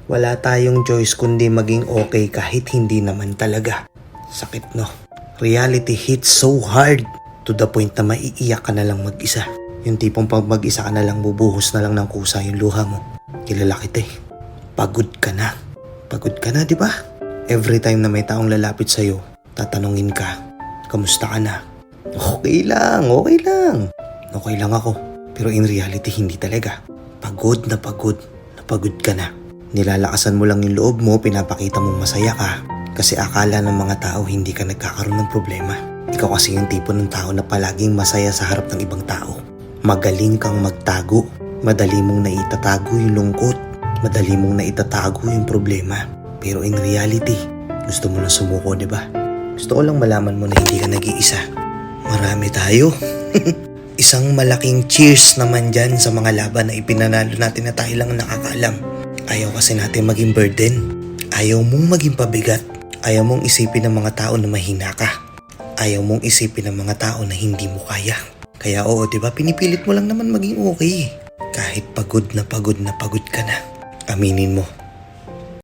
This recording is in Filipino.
Wala tayong choice kundi maging okay kahit hindi naman talaga. Sakit no? Reality hits so hard to the point na maiiyak ka na lang mag-isa. Yung tipong pag mag-isa ka na lang, bubuhos na lang ng kusa yung luha mo. Kilala kita eh. Pagod ka na. Pagod ka na, di ba? Every time na may taong lalapit sa'yo, tatanungin ka, kamusta ka na? Okay lang, okay lang. Okay lang ako. Pero in reality, hindi talaga. Pagod na pagod ka na. Nilalakasan mo lang yung loob mo, pinapakita mong masaya ka. Kasi akala ng mga tao hindi ka nagkakaroon ng problema. Ikaw kasi yung tipo ng tao na palaging masaya sa harap ng ibang tao. Magaling kang magtago. Madali mong naitatago yung lungkot. Madali mong naitatago yung problema. Pero in reality, gusto mo lang sumuko, di ba? Gusto ko lang malaman mo na hindi ka nag-iisa. Marami tayo. Isang malaking cheers naman dyan sa mga laban na ipinanalo natin na tayo lang nakakaalam. Ayaw kasi natin maging burden. Ayaw mong maging pabigat. Ayaw mong isipin ng mga tao na mahina ka. Ayaw mong isipin ng mga tao na hindi mo kaya. Kaya oo, diba? Pinipilit mo lang naman maging okay. Kahit pagod na pagod ka na. Aminin mo,